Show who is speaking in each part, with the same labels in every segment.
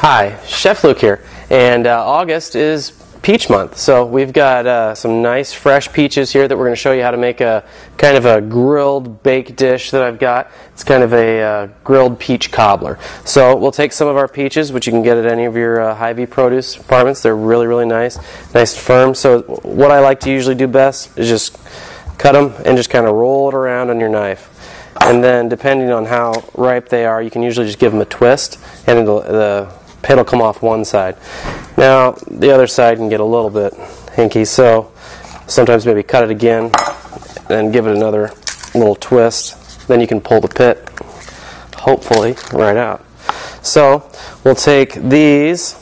Speaker 1: Hi, Chef Luke here, and August is peach month, so we've got some nice fresh peaches here that we're going to show you how to make a kind of a grilled baked dish that I've got. It's kind of a grilled peach cobbler. So we'll take some of our peaches, which you can get at any of your Hy-Vee produce departments. They're really nice and firm. So what I like to usually do best is just cut them and just kind of roll it around on your knife. And then depending on how ripe they are, you can usually just give them a twist and the pit will come off one side. Now the other side can get a little bit hinky, so sometimes maybe cut it again and give it another little twist. Then you can pull the pit, hopefully, right out. So we'll take these,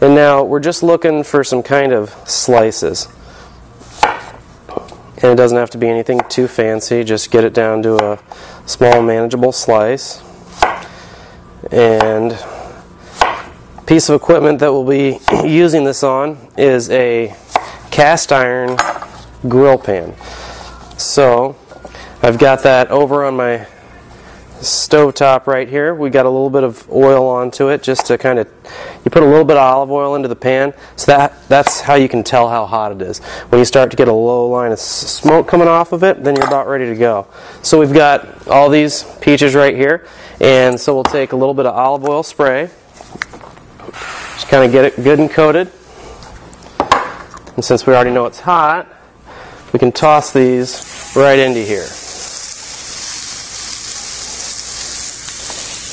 Speaker 1: and now we're just looking for some kind of slices. And it doesn't have to be anything too fancy, just get it down to a small manageable slice. And piece of equipment that we'll be using this on is a cast iron grill pan. So I've got that over on my stovetop right here. We got a little bit of oil onto it, just to kind of, you put a little bit of olive oil into the pan, so that's how you can tell how hot it is. When you start to get a low line of smoke coming off of it, then you're about ready to go. So we've got all these peaches right here, and so we'll take a little bit of olive oil spray, just kind of get it good and coated. And since we already know it's hot, we can toss these right into here.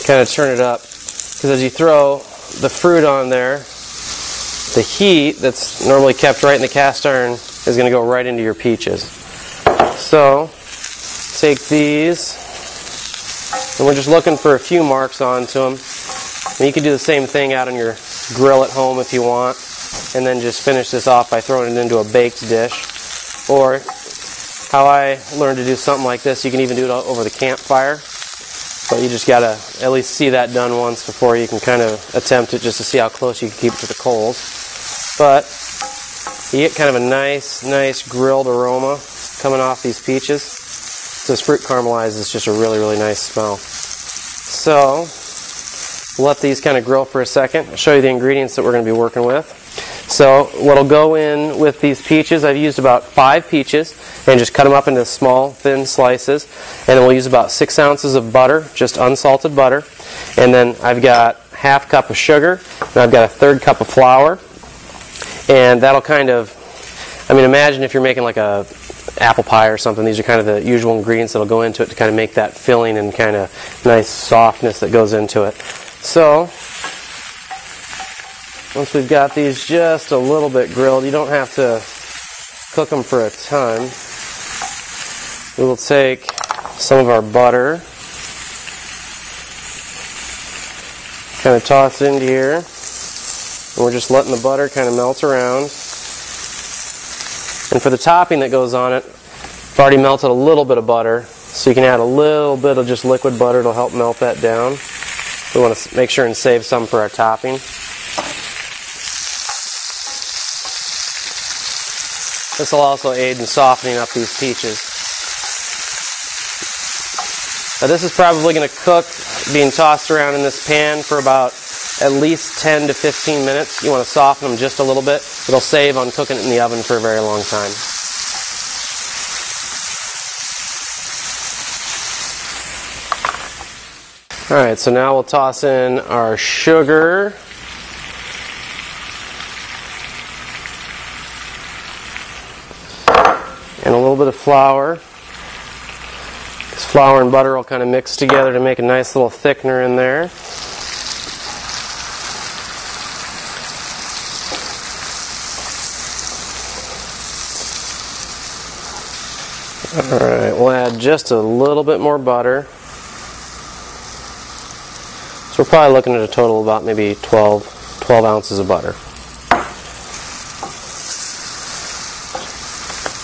Speaker 1: Kind of turn it up, because as you throw the fruit on there, the heat that's normally kept right in the cast iron is going to go right into your peaches. So take these, and we're just looking for a few marks onto them. And you can do the same thing out on your grill at home if you want, and then just finish this off by throwing it into a baked dish. Or how I learned to do something like this, you can even do it over the campfire. But you just got to at least see that done once before you can kind of attempt it, just to see how close you can keep it to the coals. But you get kind of a nice grilled aroma coming off these peaches. So as fruit caramelizes, it's just a really nice smell. So we'll let these kind of grill for a second. I'll show you the ingredients that we're going to be working with. So what'll go in with these peaches, I've used about 5 peaches and just cut them up into small, thin slices. And then we'll use about 6 ounces of butter, just unsalted butter. And then I've got ½ cup of sugar, and I've got a 1/3 cup of flour. And that'll kind of, imagine if you're making like a apple pie or something, these are kind of the usual ingredients that'll go into it to kind of make that filling and kind of nice softness that goes into it. So once we've got these just a little bit grilled, you don't have to cook them for a ton. We will take some of our butter, kind of toss it into here, and we're just letting the butter kind of melt around. And for the topping that goes on it, I've already melted a little bit of butter, so you can add a little bit of just liquid butter to help melt that down. We want to make sure and save some for our topping. This will also aid in softening up these peaches. Now this is probably going to cook, being tossed around in this pan for about at least 10 to 15 minutes. You want to soften them just a little bit. It'll save on cooking it in the oven for a very long time. Alright, so now we'll toss in our sugar. And a little bit of flour. This flour and butter will kind of mix together to make a nice little thickener in there. Alright, we'll add just a little bit more butter. So we're probably looking at a total of about maybe 12 ounces of butter.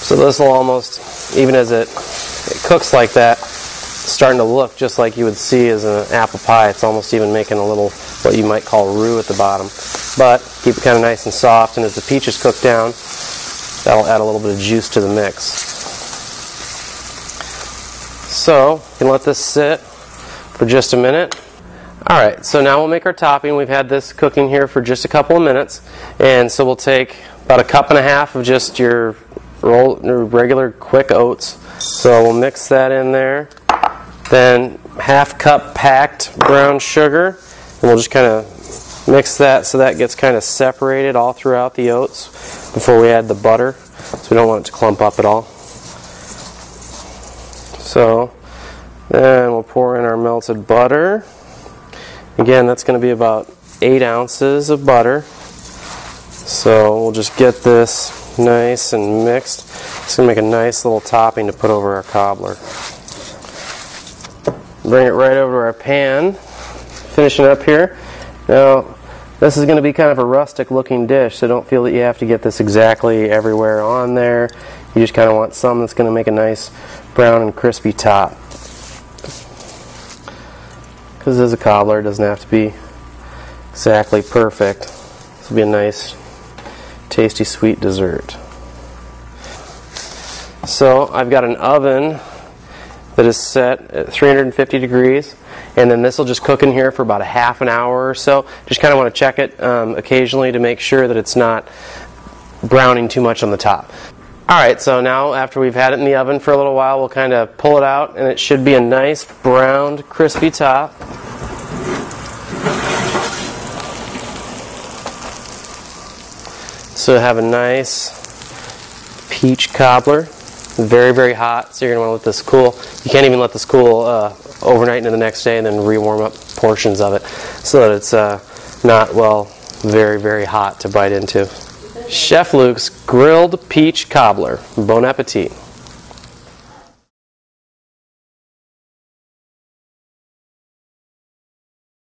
Speaker 1: So this will almost, even as it cooks like that, it's starting to look just like you would see as an apple pie. It's almost even making a little, what you might call roux at the bottom. But keep it kind of nice and soft, and as the peaches cook down, that'll add a little bit of juice to the mix. So you can let this sit for just a minute. Alright, so now we'll make our topping. We've had this cooking here for just a couple of minutes, and so we'll take about 1.5 cups of just your regular quick oats. So we'll mix that in there. Then 1/2 cup packed brown sugar, and we'll just kind of mix that so that gets kind of separated all throughout the oats before we add the butter, so we don't want it to clump up at all. So then we'll pour in our melted butter. Again, that's going to be about 8 ounces of butter. So we'll just get this nice and mixed. It's going to make a nice little topping to put over our cobbler. Bring it right over to our pan. Finishing up here. Now, this is going to be kind of a rustic looking dish, so don't feel that you have to get this exactly everywhere on there. You just kind of want some that's going to make a nice brown and crispy top. Because this is a cobbler, it doesn't have to be exactly perfect. This will be a nice, tasty, sweet dessert. So I've got an oven that is set at 350 degrees, and then this will just cook in here for about 1/2 hour or so. Just kind of want to check it occasionally to make sure that it's not browning too much on the top. Alright, so now after we've had it in the oven for a little while, we'll kind of pull it out, and it should be a nice browned, crispy top. So have a nice peach cobbler. Very, very hot, so you're going to want to let this cool. You can't even let this cool overnight into the next day and then re-warm up portions of it so that it's not, well, very, very hot to bite into. Chef Luke's grilled peach cobbler. Bon appetit.